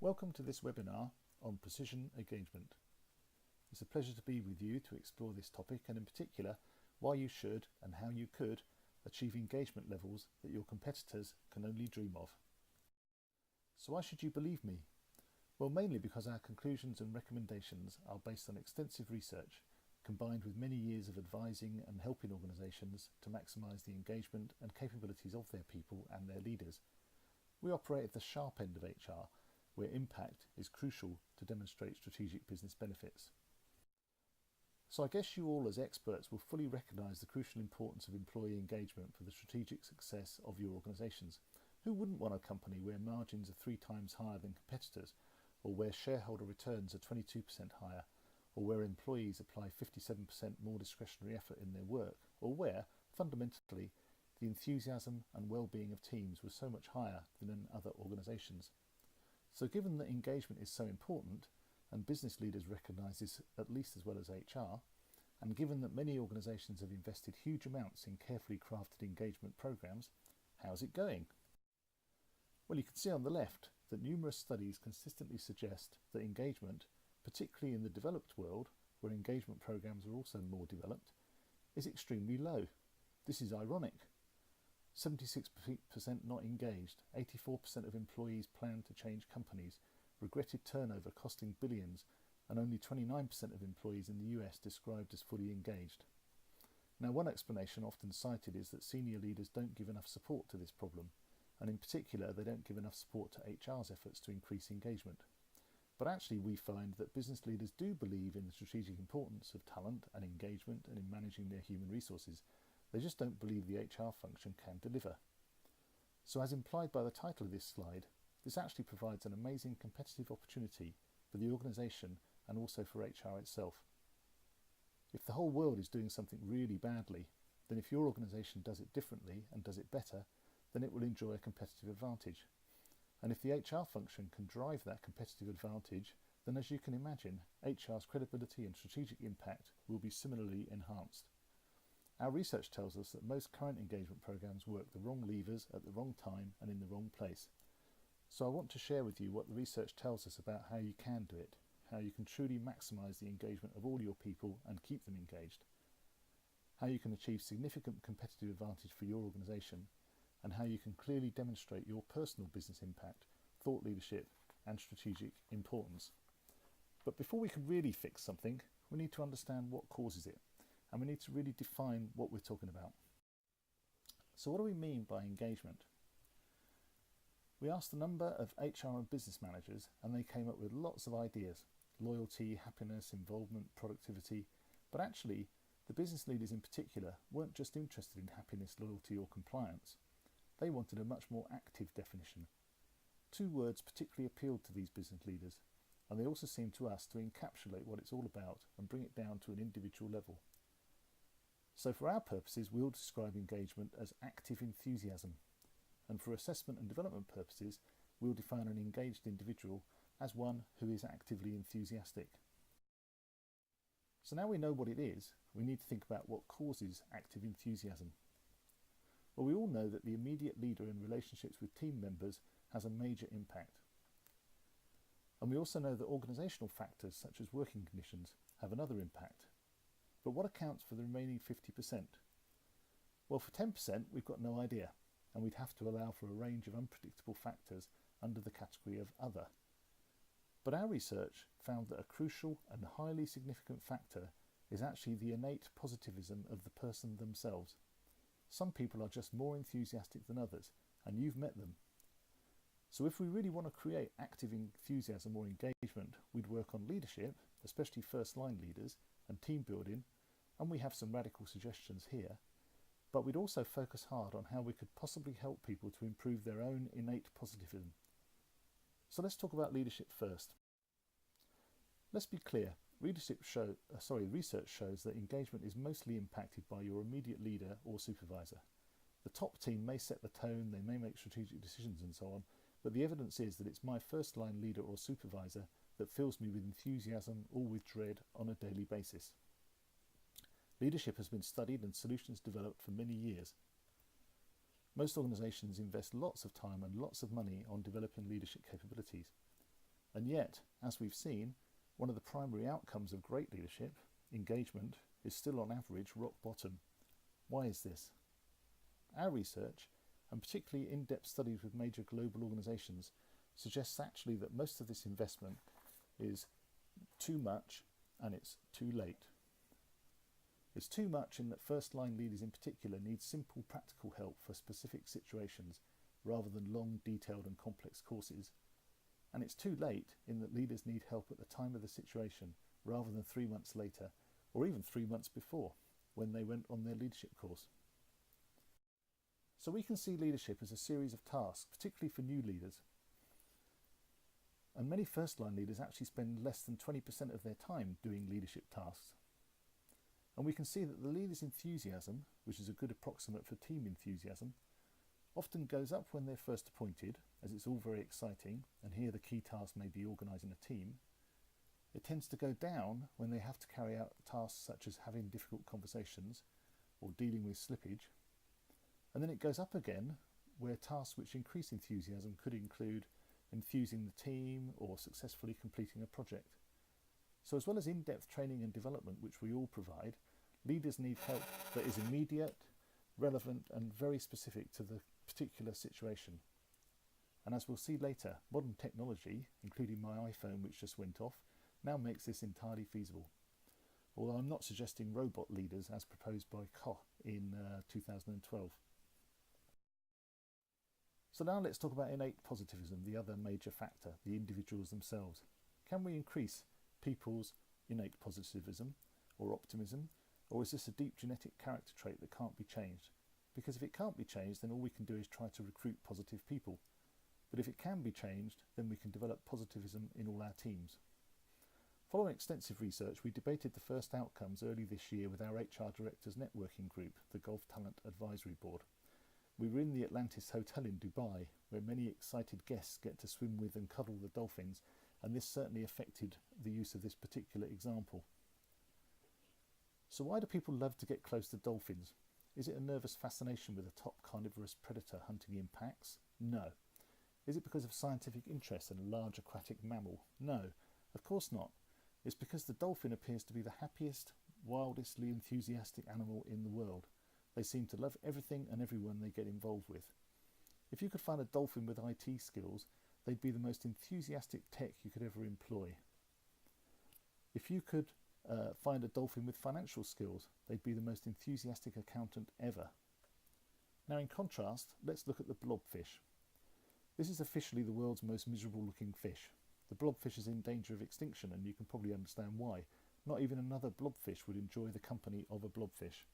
Welcome to this webinar on precision engagement. It's a pleasure to be with you to explore this topic and in particular why you should and how you could achieve engagement levels that your competitors can only dream of. So why should you believe me? Well, mainly because our conclusions and recommendations are based on extensive research combined with many years of advising and helping organisations to maximise the engagement and capabilities of their people and their leaders. We operate at the sharp end of HR, where impact is crucial to demonstrate strategic business benefits. So I guess you all as experts will fully recognise the crucial importance of employee engagement for the strategic success of your organisations. Who wouldn't want a company where margins are 3 times higher than competitors, or where shareholder returns are 22% higher, or where employees apply 57% more discretionary effort in their work, or where, fundamentally, the enthusiasm and well-being of teams was so much higher than in other organisations? So given that engagement is so important, and business leaders recognise this at least as well as HR, and given that many organisations have invested huge amounts in carefully crafted engagement programmes, how's it going? Well, you can see on the left that numerous studies consistently suggest that engagement, particularly in the developed world, where engagement programs are also more developed, is extremely low. This is ironic. 76% not engaged, 84% of employees plan to change companies, regretted turnover costing billions, and only 29% of employees in the US described as fully engaged. Now, one explanation often cited is that senior leaders don't give enough support to this problem, and in particular they don't give enough support to HR's efforts to increase engagement. But actually we find that business leaders do believe in the strategic importance of talent and engagement and in managing their human resources. They just don't believe the HR function can deliver. So as implied by the title of this slide, this actually provides an amazing competitive opportunity for the organisation and also for HR itself. If the whole world is doing something really badly, then if your organisation does it differently and does it better, then it will enjoy a competitive advantage. And if the HR function can drive that competitive advantage, then as you can imagine, HR's credibility and strategic impact will be similarly enhanced. Our research tells us that most current engagement programs work the wrong levers at the wrong time and in the wrong place. So I want to share with you what the research tells us about how you can do it, how you can truly maximise the engagement of all your people and keep them engaged, how you can achieve significant competitive advantage for your organisation, and how you can clearly demonstrate your personal business impact, thought leadership and strategic importance. But before we can really fix something, we need to understand what causes it, and we need to really define what we're talking about. So what do we mean by engagement? We asked a number of HR and business managers and they came up with lots of ideas: loyalty, happiness, involvement, productivity. But actually, the business leaders in particular weren't just interested in happiness, loyalty or compliance. They wanted a much more active definition. 2 words particularly appealed to these business leaders, and they also seemed to us to encapsulate what it's all about and bring it down to an individual level. So for our purposes, we'll describe engagement as active enthusiasm, and for assessment and development purposes, we'll define an engaged individual as one who is actively enthusiastic. So now we know what it is, we need to think about what causes active enthusiasm. Well, we all know that the immediate leader in relationships with team members has a major impact. And we also know that organisational factors such as working conditions have another impact. But what accounts for the remaining 50%? Well, for 10% we've got no idea, and we'd have to allow for a range of unpredictable factors under the category of other. But our research found that a crucial and highly significant factor is actually the innate positivism of the person themselves. Some people are just more enthusiastic than others, and you've met them. So if we really want to create active enthusiasm or engagement, we'd work on leadership, especially first-line leaders, and team building, and we have some radical suggestions here, but we'd also focus hard on how we could possibly help people to improve their own innate positivism. So let's talk about leadership first. Let's be clear. Research shows that engagement is mostly impacted by your immediate leader or supervisor. The top team may set the tone, they may make strategic decisions and so on, but the evidence is that it's my first line leader or supervisor that fills me with enthusiasm or with dread on a daily basis. Leadership has been studied and solutions developed for many years. Most organisations invest lots of time and lots of money on developing leadership capabilities. And yet, as we've seen, one of the primary outcomes of great leadership, engagement, is still on average rock bottom. Why is this? Our research, and particularly in-depth studies with major global organisations, suggests actually that most of this investment is too much and it's too late. It's too much in that first-line leaders in particular need simple practical help for specific situations rather than long, detailed and complex courses. And it's too late in that leaders need help at the time of the situation rather than 3 months later or even 3 months before when they went on their leadership course. So we can see leadership as a series of tasks, particularly for new leaders. And many first-line leaders actually spend less than 20% of their time doing leadership tasks. And we can see that the leader's enthusiasm, which is a good approximate for team enthusiasm, often goes up when they're first appointed, as it's all very exciting, and here the key task may be organising a team. It tends to go down when they have to carry out tasks such as having difficult conversations or dealing with slippage. And then it goes up again where tasks which increase enthusiasm could include enthusing the team or successfully completing a project. So as well as in-depth training and development, which we all provide, leaders need help that is immediate, relevant and very specific to the particular situation. And as we'll see later, modern technology, including my iPhone which just went off, now makes this entirely feasible. Although I'm not suggesting robot leaders as proposed by Koch in 2012. So now let's talk about innate positivism, the other major factor, the individuals themselves. Can we increase people's innate positivism or optimism, or is this a deep genetic character trait that can't be changed? Because if it can't be changed, then all we can do is try to recruit positive people. But if it can be changed, then we can develop positivism in all our teams. Following extensive research, we debated the first outcomes early this year with our HR Directors Networking Group, the Golf Talent Advisory Board. We were in the Atlantis Hotel in Dubai, where many excited guests get to swim with and cuddle the dolphins, and this certainly affected the use of this particular example. So why do people love to get close to dolphins? Is it a nervous fascination with a top carnivorous predator hunting in packs? No. Is it because of scientific interest in a large aquatic mammal? No, of course not. It's because the dolphin appears to be the happiest, wildestly enthusiastic animal in the world. They seem to love everything and everyone they get involved with. If you could find a dolphin with IT skills, they'd be the most enthusiastic tech you could ever employ. If you could find a dolphin with financial skills, they'd be the most enthusiastic accountant ever. Now in contrast, let's look at the blobfish. This is officially the world's most miserable looking fish. The blobfish is in danger of extinction, and you can probably understand why. Not even another blobfish would enjoy the company of a blobfish.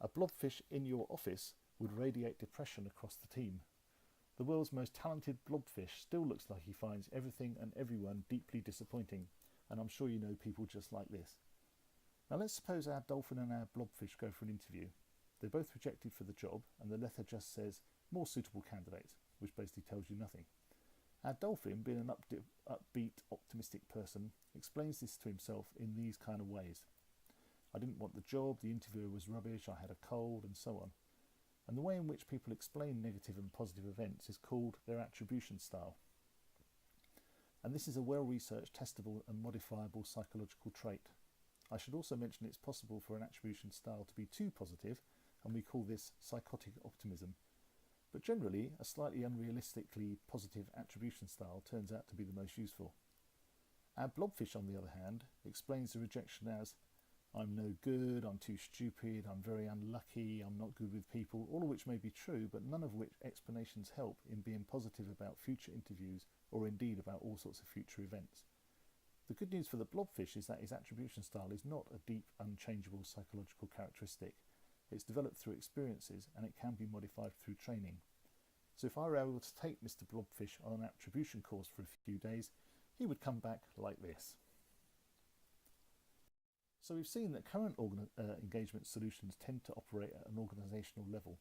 A blobfish in your office would radiate depression across the team. The world's most talented blobfish still looks like he finds everything and everyone deeply disappointing, and I'm sure you know people just like this. Now let's suppose our dolphin and our blobfish go for an interview. They're both rejected for the job, and the letter just says, more suitable candidates, which basically tells you nothing. Our dolphin, being an upbeat, optimistic person, explains this to himself in these kind of ways. I didn't want the job, the interviewer was rubbish, I had a cold, and so on. And the way in which people explain negative and positive events is called their attribution style. And this is a well-researched, testable and modifiable psychological trait. I should also mention it's possible for an attribution style to be too positive, and we call this psychotic optimism. But generally, a slightly unrealistically positive attribution style turns out to be the most useful. Our blobfish, on the other hand, explains the rejection as, I'm no good, I'm too stupid, I'm very unlucky, I'm not good with people, all of which may be true, but none of which explanations help in being positive about future interviews or indeed about all sorts of future events. The good news for the blobfish is that his attribution style is not a deep, unchangeable psychological characteristic. It's developed through experiences and it can be modified through training. So if I were able to take Mr. Blobfish on an attribution course for a few days, he would come back like this. So we've seen that current engagement solutions tend to operate at an organisational level.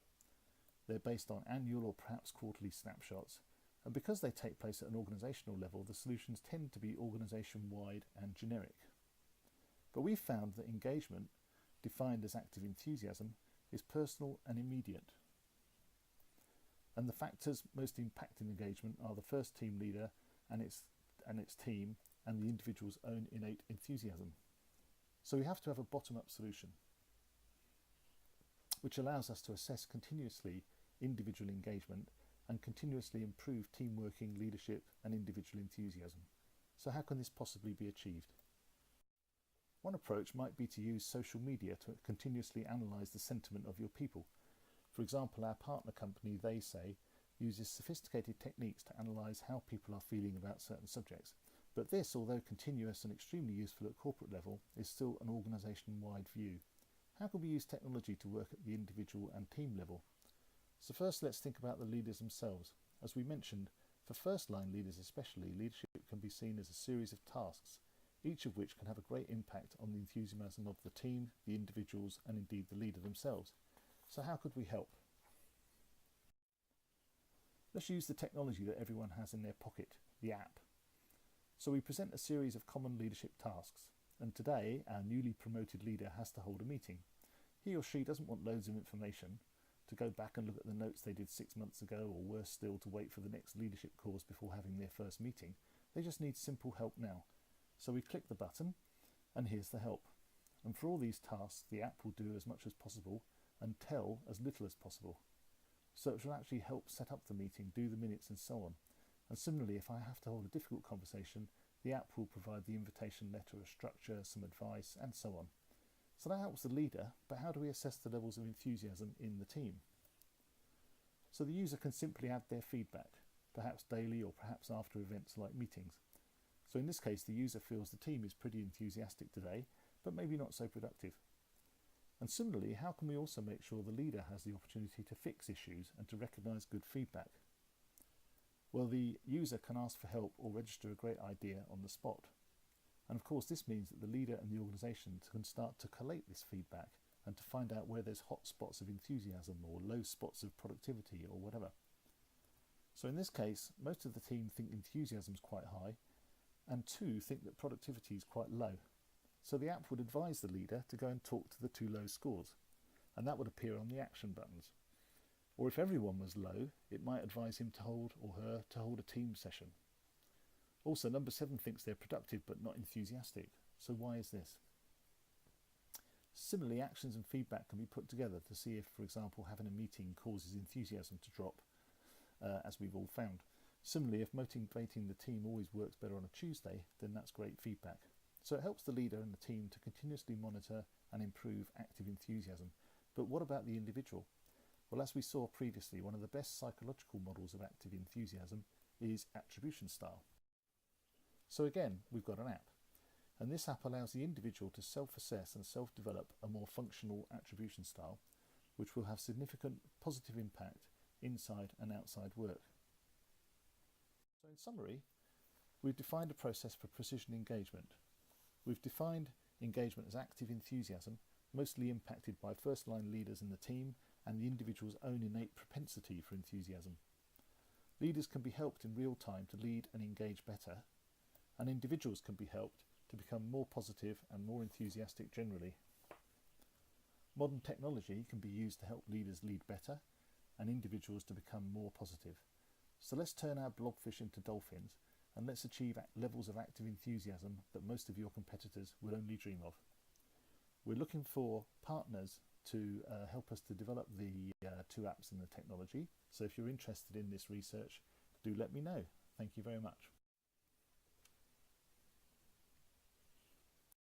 They're based on annual or perhaps quarterly snapshots, and because they take place at an organisational level, the solutions tend to be organisation-wide and generic. But we've found that engagement, defined as active enthusiasm, is personal and immediate. And the factors most impacting engagement are the first team leader and its and its team and the individual's own innate enthusiasm. So we have to have a bottom-up solution, which allows us to assess continuously individual engagement and continuously improve team working, leadership and individual enthusiasm. So how can this possibly be achieved? One approach might be to use social media to continuously analyse the sentiment of your people. For example, our partner company, They Say, uses sophisticated techniques to analyse how people are feeling about certain subjects. But this, although continuous and extremely useful at corporate level, is still an organisation-wide view. How can we use technology to work at the individual and team level? So first, let's think about the leaders themselves. As we mentioned, for first-line leaders especially, leadership can be seen as a series of tasks, each of which can have a great impact on the enthusiasm of the team, the individuals, and indeed the leader themselves. So how could we help? Let's use the technology that everyone has in their pocket, the app. So we present a series of common leadership tasks, and today our newly promoted leader has to hold a meeting. He or she doesn't want loads of information, to go back and look at the notes they did 6 months ago, or worse still, to wait for the next leadership course before having their first meeting. They just need simple help now. So we click the button, and here's the help. And for all these tasks, the app will do as much as possible and tell as little as possible. So it will actually help set up the meeting, do the minutes and so on. And similarly, if I have to hold a difficult conversation, the app will provide the invitation letter, a structure, some advice, and so on. So that helps the leader, but how do we assess the levels of enthusiasm in the team? So the user can simply add their feedback, perhaps daily or perhaps after events like meetings. So in this case, the user feels the team is pretty enthusiastic today, but maybe not so productive. And similarly, how can we also make sure the leader has the opportunity to fix issues and to recognise good feedback? Well, the user can ask for help or register a great idea on the spot. And of course, this means that the leader and the organisation can start to collate this feedback and to find out where there's hot spots of enthusiasm or low spots of productivity or whatever. So in this case, most of the team think enthusiasm is quite high, and 2 think that productivity is quite low. So the app would advise the leader to go and talk to the 2 low scores, and that would appear on the action buttons. Or if everyone was low, it might advise him to hold or her to hold a team session. Also, number 7 thinks they're productive but not enthusiastic. So why is this? Similarly, actions and feedback can be put together to see if, for example, having a meeting causes enthusiasm to drop, as we've all found. Similarly, if motivating the team always works better on a Tuesday, then that's great feedback. So it helps the leader and the team to continuously monitor and improve active enthusiasm. But what about the individual? Well, as we saw previously, one of the best psychological models of active enthusiasm is attribution style. So again, we've got an app, and this app allows the individual to self-assess and self-develop a more functional attribution style, which will have significant positive impact inside and outside work. So in summary, we've defined a process for precision engagement. We've defined engagement as active enthusiasm, mostly impacted by first-line leaders in the team and the individual's own innate propensity for enthusiasm. Leaders can be helped in real time to lead and engage better, and individuals can be helped to become more positive and more enthusiastic generally. Modern technology can be used to help leaders lead better and individuals to become more positive. So let's turn our blobfish into dolphins, and let's achieve levels of active enthusiasm that most of your competitors will only dream of. We're looking for partners to help us to develop the 2 apps and the technology. So if you're interested in this research, do let me know. Thank you very much.